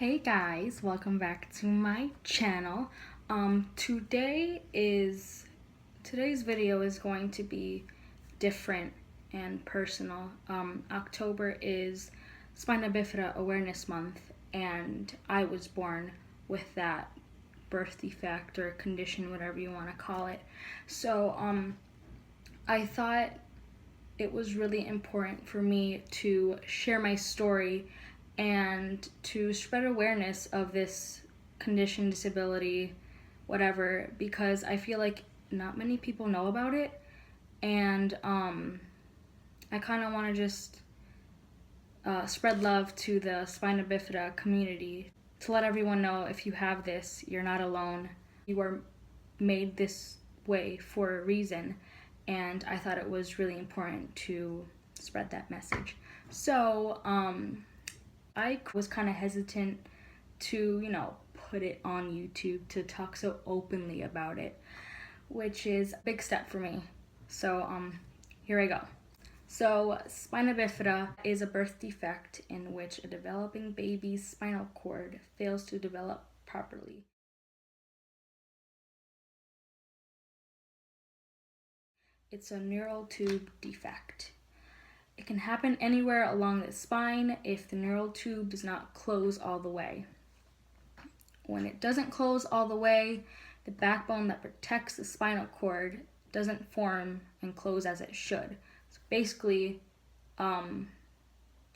Hey guys, welcome back to my channel. Today's video is going to be different and personal. October is Spina Bifida Awareness Month, and I was born with that birth defect or condition, whatever you want to call it. So I thought it was really important for me to share my story and to spread awareness of this condition, disability, whatever, because I feel like not many people know about it, and I kind of want to just spread love to the Spina Bifida community to let everyone know if you have this, you're not alone. You are made this way for a reason, and I thought it was really important to spread that message. So I was kind of hesitant to, put it on YouTube to talk so openly about it, which is a big step for me. So here I go. So spina bifida is a birth defect in which a developing baby's spinal cord fails to develop properly. It's a neural tube defect. It can happen anywhere along the spine if the neural tube does not close all the way. When it doesn't close all the way, the backbone that protects the spinal cord doesn't form and close as it should. So basically,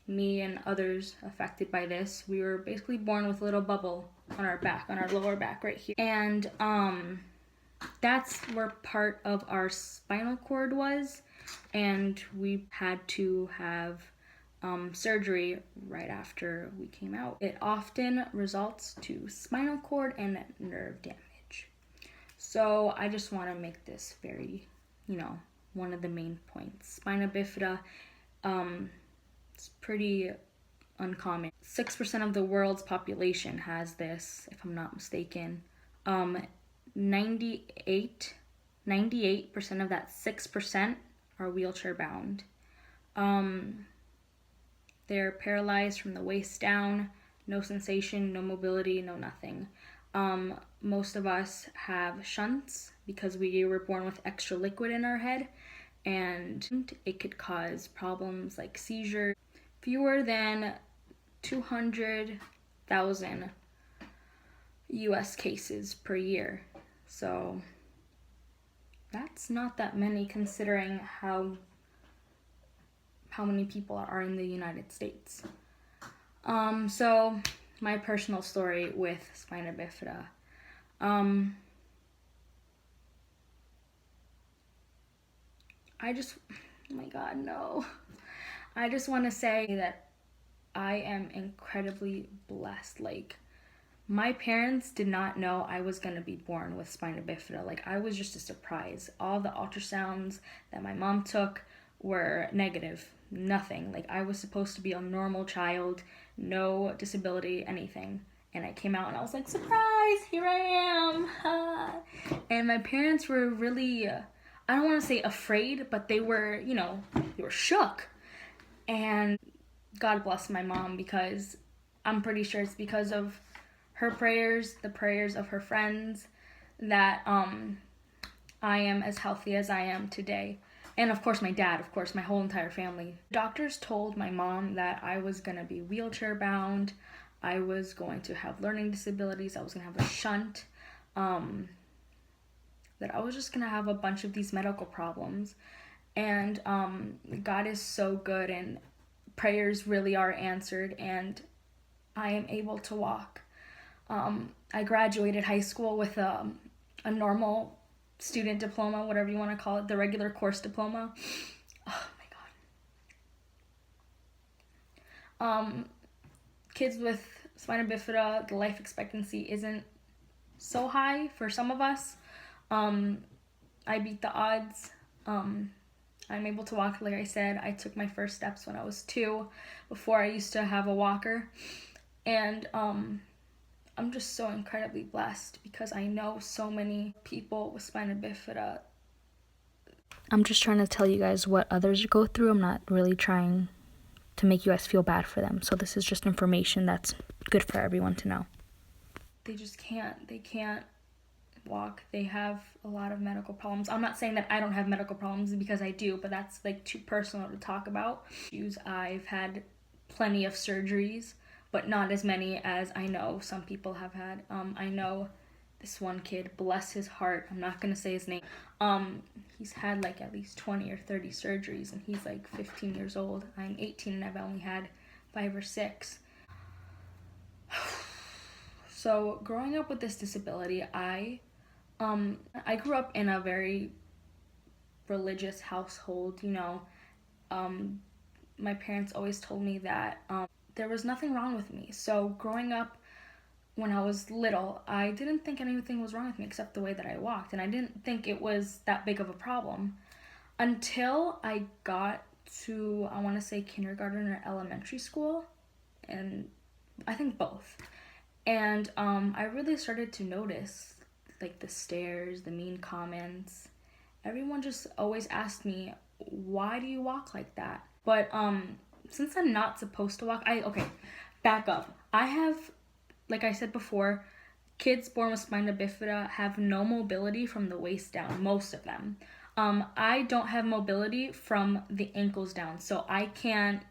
me and others affected by this, we were basically born with a little bubble on our back, on our lower back right here. And that's where part of our spinal cord was, and we had to have surgery right after we came out. It often results to spinal cord and nerve damage. So I just want to make this very, one of the main points. Spina bifida, it's pretty uncommon. 6% of the world's population has this, if I'm not mistaken. 98% of that 6% are wheelchair bound. They're paralyzed from the waist down, no sensation, no mobility, no nothing. Most of us have shunts because we were born with extra liquid in our head, and it could cause problems like seizure. Fewer than 200,000 US cases per year. So that's not that many considering how many people are in the United States. So my personal story with spina bifida. Oh my God, no. I just want to say that I am incredibly blessed. Like, my parents did not know I was going to be born with spina bifida. Like, I was just a surprise. All the ultrasounds that my mom took were negative, nothing. Like, I was supposed to be a normal child, no disability, anything. And I came out and I was like, surprise, here I am. And my parents were really, I don't want to say afraid, but they were, they were shook. And God bless my mom, because I'm pretty sure it's because of her prayers, the prayers of her friends, that I am as healthy as I am today. And of course my dad, my whole entire family. Doctors told my mom that I was going to be wheelchair bound, I was going to have learning disabilities, I was going to have a shunt, that I was just going to have a bunch of these medical problems. And God is so good, and prayers really are answered, and I am able to walk. I graduated high school with a normal student diploma, whatever you want to call it, the regular course diploma. Oh my God. Kids with spina bifida, the life expectancy isn't so high for some of us. I beat the odds. I'm able to walk, like I said. I took my first steps when I was 2. Before, I used to have a walker. And I'm just so incredibly blessed because I know so many people with spina bifida. I'm just trying to tell you guys what others go through. I'm not really trying to make you guys feel bad for them. So this is just information that's good for everyone to know. They can't walk. They have a lot of medical problems. I'm not saying that I don't have medical problems, because I do, but that's like too personal to talk about. I've had plenty of surgeries, but not as many as I know some people have had. I know this one kid, bless his heart, I'm not gonna say his name. He's had like at least 20 or 30 surgeries, and he's like 15 years old. I'm 18 and I've only had 5 or 6. So growing up with this disability, I grew up in a very religious household. My parents always told me that there was nothing wrong with me. So growing up, when I was little, I didn't think anything was wrong with me except the way that I walked, and I didn't think it was that big of a problem until I got to, I want to say, kindergarten or elementary school, and I think both. And I really started to notice like the stares, the mean comments. Everyone just always asked me, why do you walk like that? But since I'm not supposed to walk, back up. I have, like I said before, kids born with spina bifida have no mobility from the waist down, most of them. I don't have mobility from the ankles down, so I can't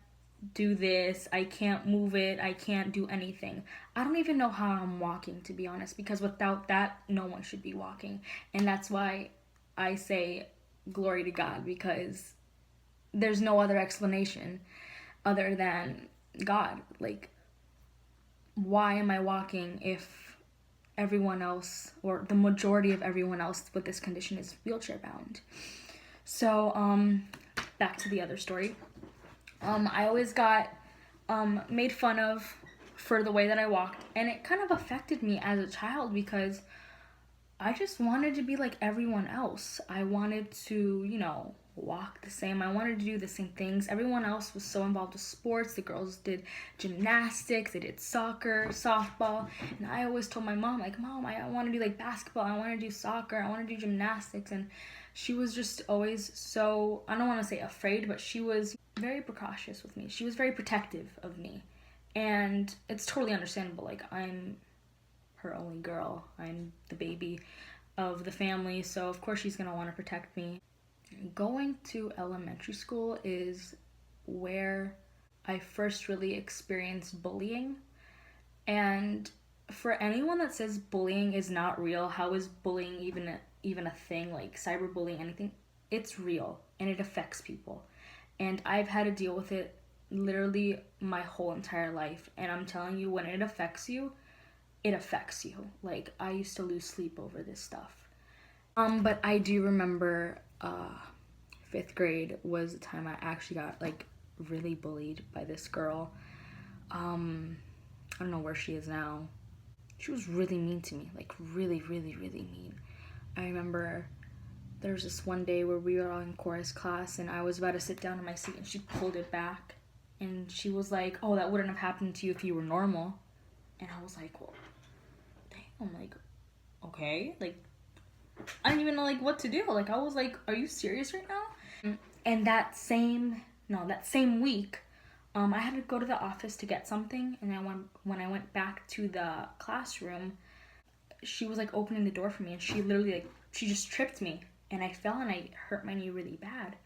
do this, I can't move it, I can't do anything. I don't even know how I'm walking, to be honest, because without that, no one should be walking. And that's why I say glory to God, because there's no other explanation other than God. Like, why am I walking if everyone else, or the majority of everyone else with this condition, is wheelchair bound? So back to the other story. I always got made fun of for the way that I walked, and it kind of affected me as a child because I just wanted to be like everyone else. I wanted to, walk the same. I wanted to do the same things. Everyone else was so involved with sports. The girls did gymnastics, they did soccer, softball, and I always told my mom, like, Mom, I want to do like basketball, I want to do soccer, I want to do gymnastics. And she was just always so, I don't want to say afraid, but she was very precautious with me. She was very protective of me. And it's totally understandable. Like, I'm her only girl. I'm the baby of the family, so of course she's going to want to protect me. Going to elementary school is where I first really experienced bullying. And for anyone that says bullying is not real, how is bullying even a thing, like cyberbullying, anything? It's real, and it affects people. And I've had to deal with it literally my whole entire life. And I'm telling you, when it affects you, it affects you. Like, I used to lose sleep over this stuff. But I do remember 5th grade was the time I actually got like really bullied by this girl. I don't know where she is now. She was really mean to me, like really, really, really mean. I remember there was this one day where we were all in chorus class, and I was about to sit down in my seat, and she pulled it back, and she was like, "Oh, that wouldn't have happened to you if you were normal." And I was like, "Well, damn," like, okay, like, I didn't even know like what to do. Like, I was like, "Are you serious right now?" And that same week, I had to go to the office to get something, and when I went back to the classroom, she was like opening the door for me, and she literally she just tripped me, and I fell and I hurt my knee really bad.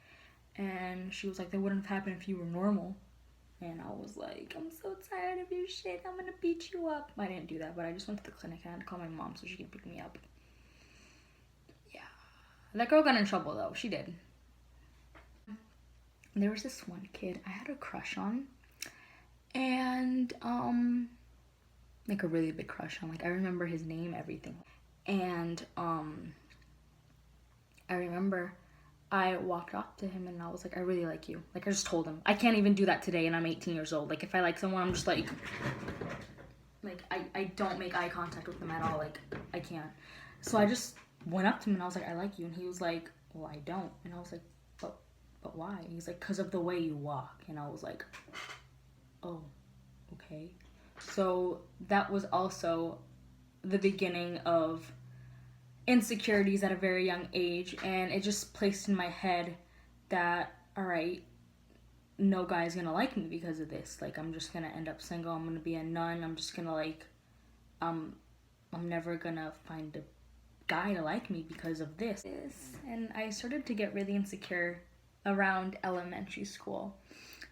And she was like, "That wouldn't have happened if you were normal." And I was like, "I'm so tired of your shit, I'm gonna beat you up." I didn't do that, but I just went to the clinic and I had to call my mom so she could pick me up. Yeah. That girl got in trouble though, she did. There was this one kid I had a crush on, and like a really big crush on. Like, I remember his name, everything. And I remember I walked up to him and I was like, "I really like you." Like, I just told him. I can't even do that today, and I'm 18 years old. Like, if I like someone, I'm just like I don't make eye contact with them at all. Like, I can't. So I just went up to him and I was like, "I like you." And he was like, "Well, I don't." And I was like, but why? And he's like, "Because of the way you walk." And I was like, "Oh, okay." So that was also the beginning of insecurities at a very young age, and it just placed in my head that, all right, no guy's gonna like me because of this. Like, I'm just gonna end up single. I'm gonna be a nun. I'm just gonna like, I'm never gonna find a guy to like me because of this. And I started to get really insecure around elementary school.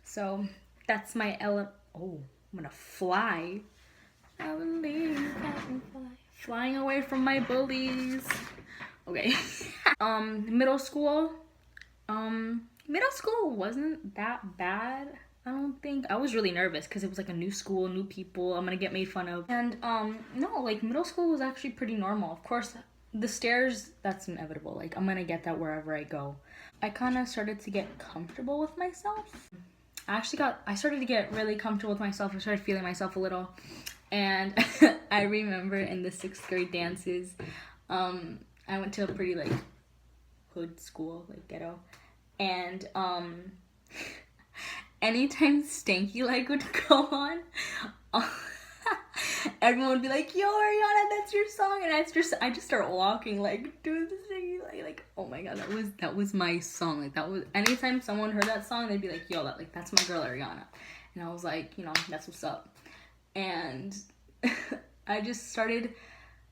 So that's my oh, I'm gonna fly. I believe I can fly. Flying away from my bullies. Okay. Middle school. Middle school wasn't that bad. I don't think. I was really nervous because it was like a new school, new people. I'm gonna get made fun of. And no, like middle school was actually pretty normal. Of course, the stairs, that's inevitable. Like I'm gonna get that wherever I go. I kind of started to get comfortable with myself. I started to get really comfortable with myself. I started feeling myself a little. And I remember in the 6th grade dances, I went to a pretty like hood school, like ghetto. And anytime Stanky Leg would go on, everyone would be like, "Yo, Ariana, that's your song," and I just start walking like, "Dude, the Stanky Leg," like, oh my god, that was my song. Like that was anytime someone heard that song, they'd be like, "Yo, that's my girl Ariana," and I was like, that's what's up. And I just started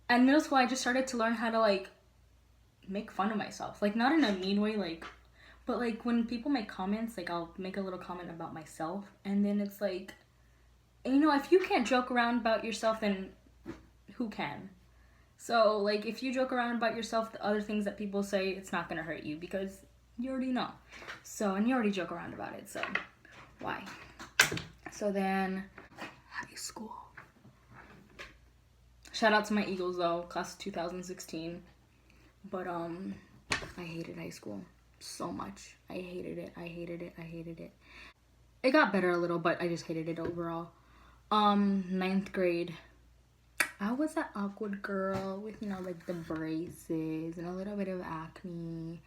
at middle school. I just started to learn how to like make fun of myself, like not in a mean way, like. But, like, when people make comments, like, I'll make a little comment about myself, and then it's like, if you can't joke around about yourself, then who can? So, like, if you joke around about yourself, the other things that people say, it's not gonna hurt you, because you already know. So, and you already joke around about it, so why? So then, high school. Shout out to my Eagles, though, class of 2016. But, I hated high school so much. I hated it. It got better a little, but I just hated it overall. 9th grade, I was that awkward girl with like the braces and a little bit of acne,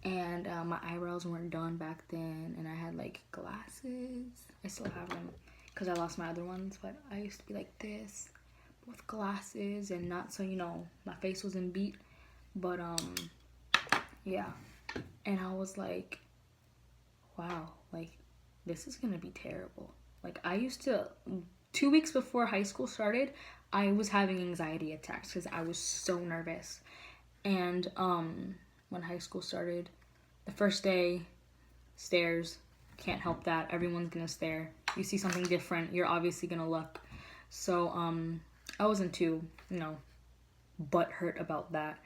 and my eyebrows weren't done back then, and I had like glasses. I still have them because I lost my other ones, but I used to be like this with glasses and not so my face wasn't beat, but yeah. And I was like, wow, like, this is gonna be terrible. Like, I used to, 2 weeks before high school started, I was having anxiety attacks because I was so nervous. And when high school started, the first day, stares, can't help that. Everyone's gonna stare. You see something different, you're obviously gonna look. So I wasn't too, butthurt about that.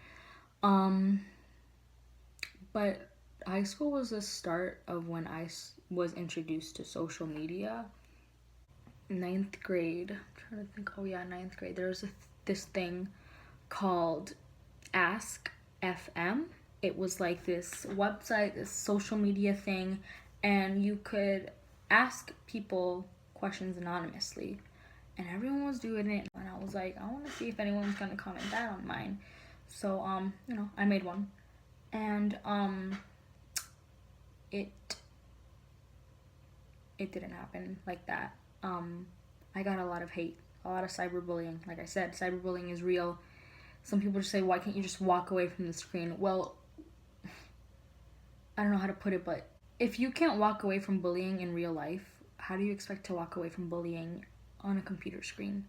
But high school was the start of when I was introduced to social media. 9th grade, I'm trying to think, 9th grade, there was this thing called Ask FM. It was like this website, this social media thing, and you could ask people questions anonymously. And everyone was doing it, and I was like, I want to see if anyone's gonna comment that on mine. So, I made one. And it didn't happen like that. I got a lot of hate, a lot of cyberbullying. Like I said, cyberbullying is real. Some people just say, why can't you just walk away from the screen? Well, I don't know how to put it, but if you can't walk away from bullying in real life, how do you expect to walk away from bullying on a computer screen?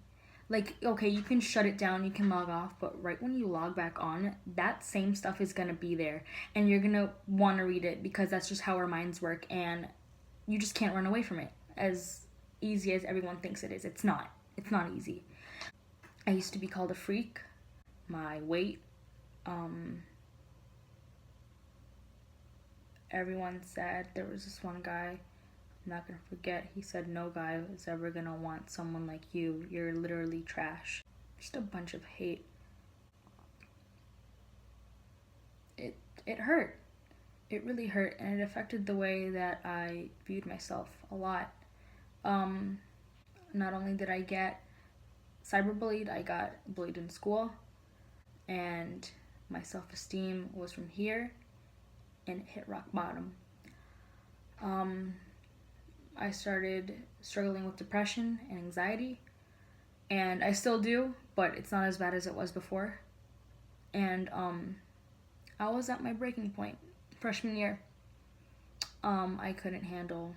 Like, okay, you can shut it down, you can log off, but right when you log back on, that same stuff is gonna be there, and you're gonna want to read it because that's just how our minds work, and you just can't run away from it as easy as everyone thinks it is. It's not easy. I used to be called a freak. My weight, everyone said, there was this one guy, I'm not gonna forget, he said, no guy is ever gonna want someone like you. You're literally trash. Just a bunch of hate. It hurt. It really hurt, and it affected the way that I viewed myself a lot. Not only did I get cyberbullied, I got bullied in school, and my self-esteem was from here, and it hit rock bottom. I started struggling with depression and anxiety, and I still do, but it's not as bad as it was before. And I was at my breaking point freshman year. I couldn't handle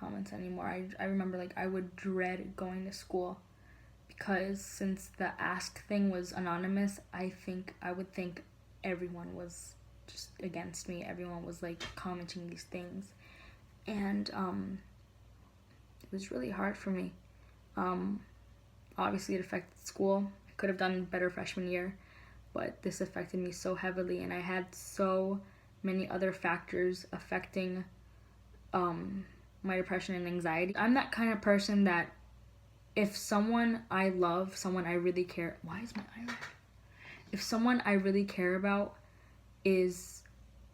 comments anymore. I remember, like, I would dread going to school because since the ask thing was anonymous, I would think everyone was just against me. Everyone was, like, commenting these things. And it was really hard for me. Obviously, it affected school. I could have done better freshman year, but this affected me so heavily, and I had so many other factors affecting my depression and anxiety. I'm that kind of person that if someone I love, someone I really care, why is my eye red? If someone I really care about is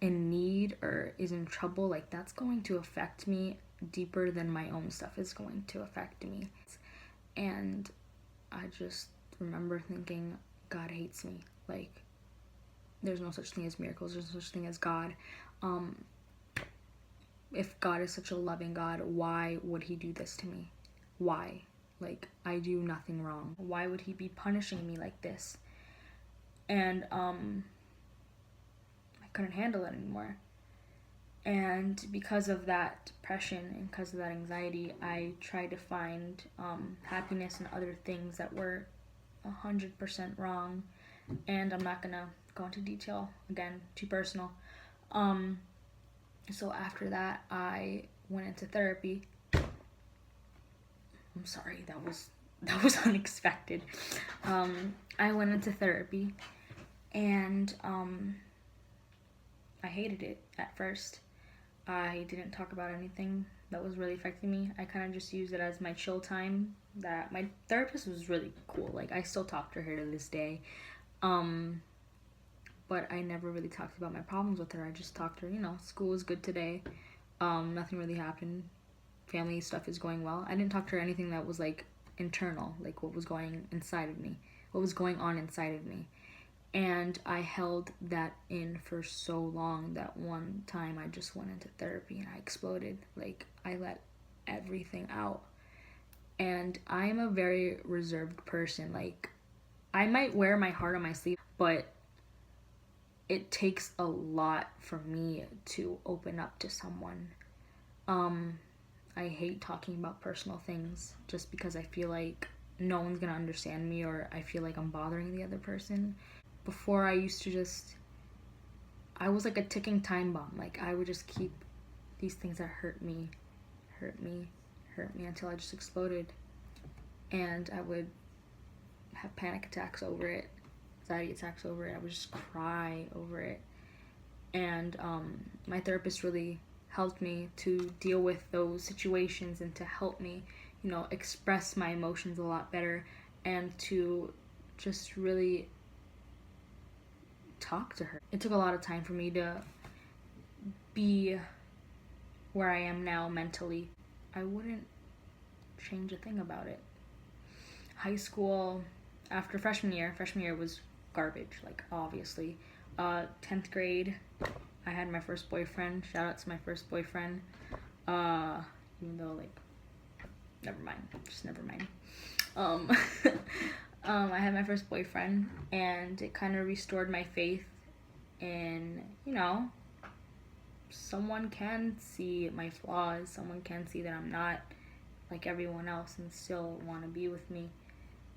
in need or is in trouble, like, that's going to affect me deeper than my own stuff is going to affect me. And I just remember thinking, God hates me. Like, there's no such thing as miracles. There's no such thing as God. If God is such a loving God, why would he do this to me? Why? Like, I do nothing wrong. Why would he be punishing me like this? And I couldn't handle it anymore. And because of that depression and because of that anxiety, I tried to find happiness in other things that were 100% wrong. And I'm not gonna go into detail, again, too personal. So after that, I went into therapy. I'm sorry, that was unexpected. I went into therapy, and I hated it at first. I didn't talk about anything that was really affecting me. I kind of just used it as my chill time. That my therapist was really cool. Like, I still talk to her to this day. But I never really talked about my problems with her. I just talked to her, school was good today. Nothing really happened. Family stuff is going well. I didn't talk to her anything that was, like, internal, like what was going inside of me, what was going on inside of me. And I held that in for so long that one time I just went into therapy and I exploded. Like, I let everything out. And I'm a very reserved person. Like, I might wear my heart on my sleeve, but it takes a lot for me to open up to someone. I hate talking about personal things just because I feel like no one's gonna understand me, or I feel like I'm bothering the other person. Before, I used to I was like a ticking time bomb. Like, I would just keep these things that hurt me until I just exploded. And I would have panic attacks over it, anxiety attacks over it. I would just cry over it. And my therapist really helped me to deal with those situations and to help me, express my emotions a lot better and to just really talk to her. It took a lot of time for me to be where I am now mentally. I wouldn't change a thing about it. High school, after freshman year was garbage, like, obviously. 10th grade, I had my first boyfriend. Shout out to my first boyfriend. Even though, like, never mind. I had my first boyfriend, and it kind of restored my faith in, someone can see my flaws. Someone can see that I'm not like everyone else and still want to be with me.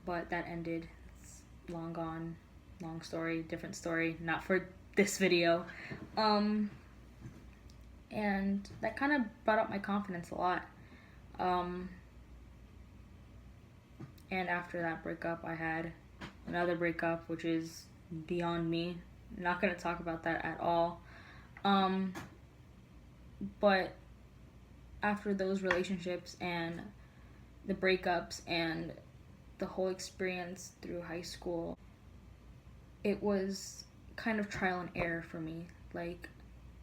But that ended. It's long gone. Long story, different story. Not for this video. And that kind of brought up my confidence a lot. And after that breakup, I had another breakup, which is beyond me. I'm not going to talk about that at all. But after those relationships and the breakups and the whole experience through high school, it was kind of trial and error for me. Like,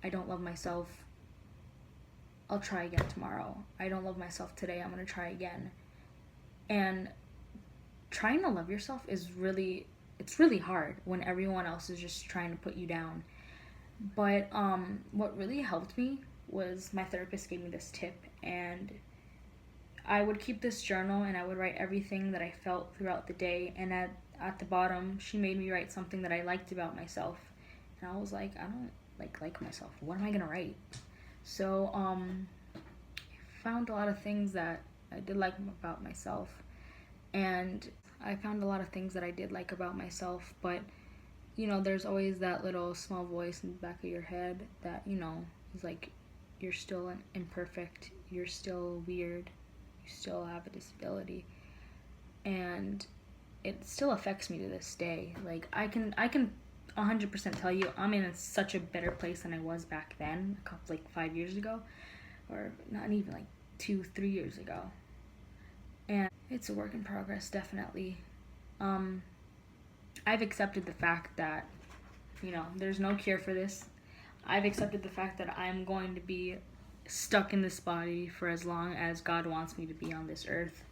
I don't love myself. I'll try again tomorrow. I don't love myself today. I'm going to try again. And trying to love yourself it's really hard when everyone else is just trying to put you down. But what really helped me was my therapist gave me this tip, and I would keep this journal and I would write everything that I felt throughout the day, and at the bottom she made me write something that I liked about myself. And I was like, I don't like myself. What am I gonna write? So I found a lot of things that I did like about myself. And I found a lot of things that I did like about myself, but you know, there's always that little small voice in the back of your head that, you know, is like, you're still imperfect, you're still weird, you still have a disability. And it still affects me to this day. Like, I can 100% tell you I'm in such a better place than I was back then, a couple, like 5 years ago, or not even like 2-3 years ago. And it's a work in progress, definitely. I've accepted the fact that, you know, there's no cure for this. I've accepted the fact that I'm going to be stuck in this body for as long as God wants me to be on this earth.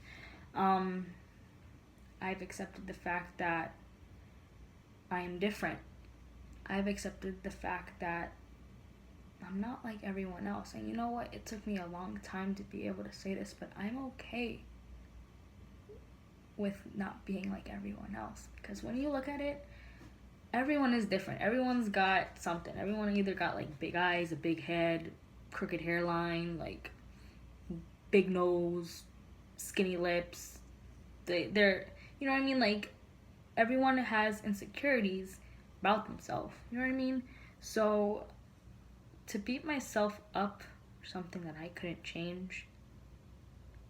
I've accepted the fact that I am different. I've accepted the fact that I'm not like everyone else. And you know what? It took me a long time to be able to say this, but I'm okay with not being like everyone else. Because when you look at it, everyone is different. Everyone's got something. Everyone either got like big eyes, a big head, crooked hairline, like big nose, skinny lips. They're, you know what I mean? Like, everyone has insecurities about themselves. You know what I mean? So to beat myself up for something that I couldn't change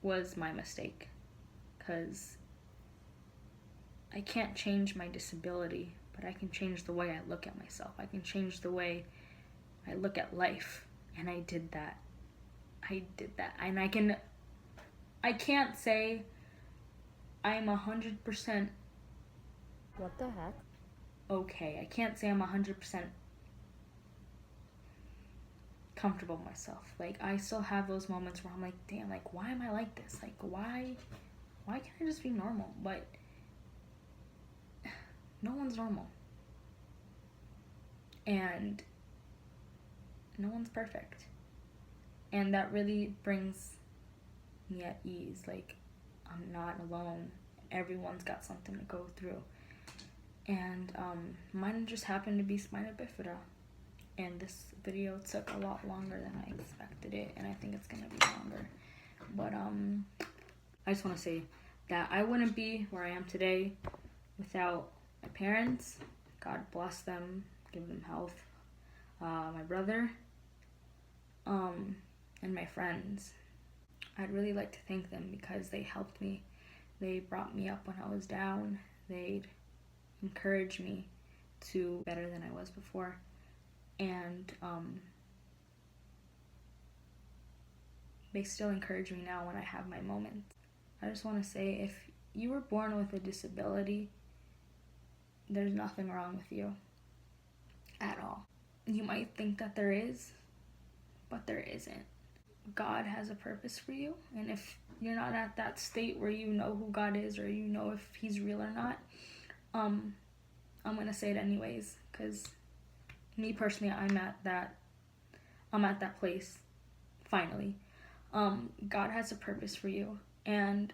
was my mistake. Because I can't change my disability, but I can change the way I look at myself. I can change the way I look at life. And I did that. And I can't say I'm 100%. What the heck? Okay. I can't say I'm 100% comfortable with myself. Like, I still have those moments where I'm like, damn, like, why am I like this? Like, why can't I just be normal? But no one's normal. And no one's perfect. And that really brings me at ease. Like, I'm not alone. Everyone's got something to go through. And mine just happened to be Spina Bifida. And this video took a lot longer than I expected it, and I think it's gonna be longer. But I just want to say that I wouldn't be where I am today without my parents. God bless them, give them health. My brother, and my friends. I'd really like to thank them because they helped me. They brought me up when I was down. They'd encourage me to be better than I was before. And they still encourage me now when I have my moments. I just want to say, if you were born with a disability, there's nothing wrong with you at all. You might think that there is, but there isn't. God has a purpose for you, and if you're not at that state where you know who God is, or you know if he's real or not, I'm gonna say it anyways, because me personally, I'm at that place finally. God has a purpose for you, and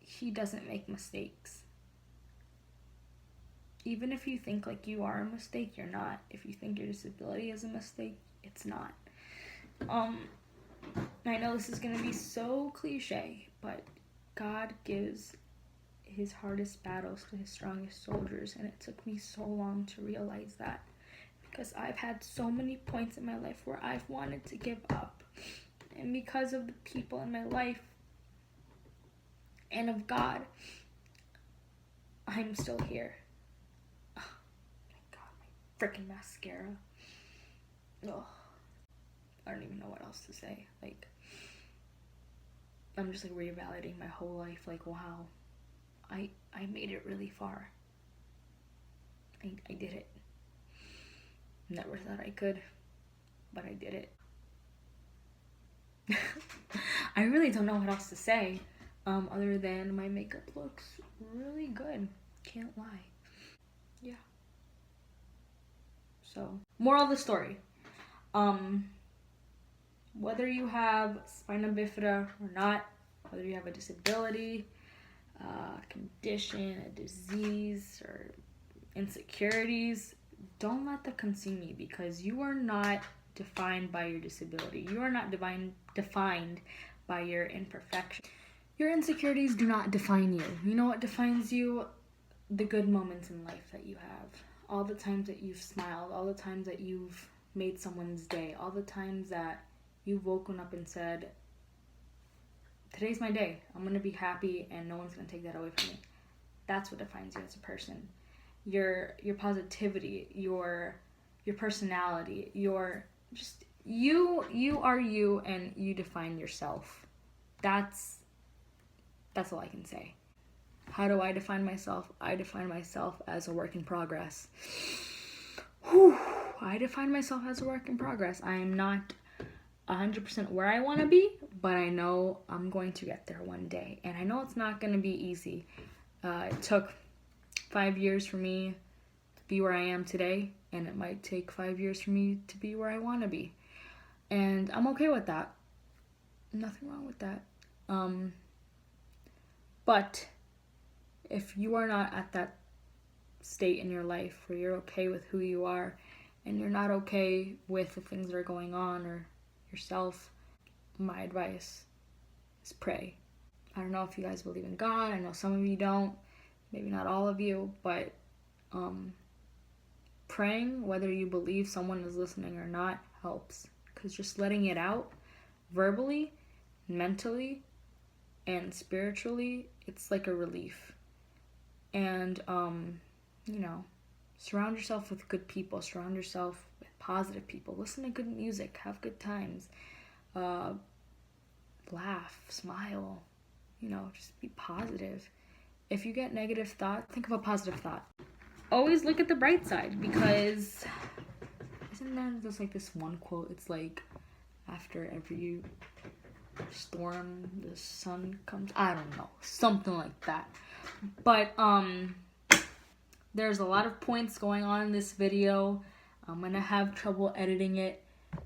he doesn't make mistakes. Even if you think like you are a mistake, you're not. If you think your disability is a mistake, it's not. I know this is gonna be so cliche, but God gives his hardest battles to his strongest soldiers, and it took me so long to realize that, because I've had so many points in my life where I've wanted to give up, and because of the people in my life and of God, I'm still here. Oh my God, my freaking mascara. Ugh. I don't even know what else to say. Like, I'm just like reevaluating my whole life. Like, wow, I made it really far. I did it. Never thought I could, but I did it. I really don't know what else to say, other than my makeup looks really good. Can't lie. Yeah. So, moral of the story. Whether you have spina bifida or not, whether you have a disability, a condition, a disease, or insecurities, don't let them consume you, because you are not defined by your disability. You are not defined by your imperfection. Your insecurities do not define you. You know what defines you? The good moments in life that you have. All the times that you've smiled, all the times that you've made someone's day, all the times that you've woken up and said, today's my day. I'm going to be happy and no one's going to take that away from me. That's what defines you as a person. Your positivity, your personality, your just you are you, and you define yourself. That's all I can say. How do I define myself? I define myself as a work in progress. I define myself as a work in progress. I am not 100% where I want to be, but I know I'm going to get there one day. And I know it's not going to be easy. It took 5 years for me to be where I am today, and it might take 5 years for me to be where I want to be. And I'm okay with that. Nothing wrong with that. But if you are not at that state in your life where you're okay with who you are and you're not okay with the things that are going on or yourself, my advice is pray. I don't know if you guys believe in God. I know some of you don't. Maybe not all of you. But praying, whether you believe someone is listening or not, helps. Because just letting it out verbally, mentally, and spiritually, it's like a relief. And, surround yourself with good people. Surround yourself with positive people. Listen to good music. Have good times. Laugh. Smile. Just be positive. If you get negative thoughts, think of a positive thought. Always look at the bright side, because isn't there just like this one quote? It's like, after every storm, the sun comes. I don't know. Something like that. But, there's a lot of points going on in this video. I'm gonna have trouble editing it,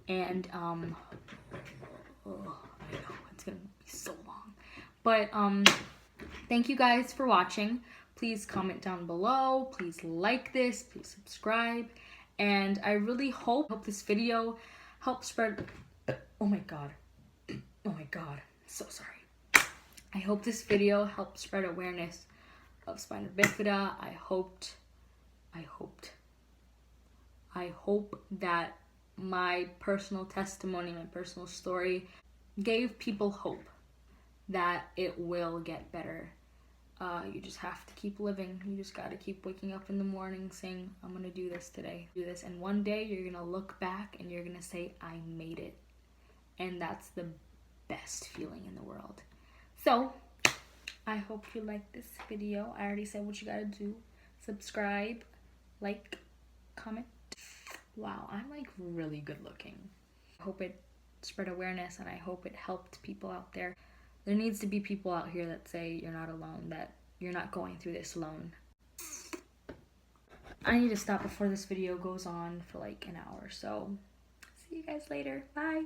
and I know it's gonna be so long. But thank you guys for watching. Please comment down below. Please like this. Please subscribe. And I really hope this video helps spread. Oh my god. So sorry. I hope this video helps spread awareness of Spina Bifida. I hope that my personal testimony, my personal story gave people hope that it will get better. You just have to keep living. You just got to keep waking up in the morning saying, I'm going to do this today. Do this. And one day you're going to look back and you're going to say, I made it. And that's the best feeling in the world. So, I hope you like this video. I already said what you got to do. Subscribe, like, comment. Wow, I'm like really good looking. I hope it spread awareness, and I hope it helped people out there. There needs to be people out here that say you're not alone, that you're not going through this alone. I need to stop before this video goes on for like an hour, so see you guys later. Bye.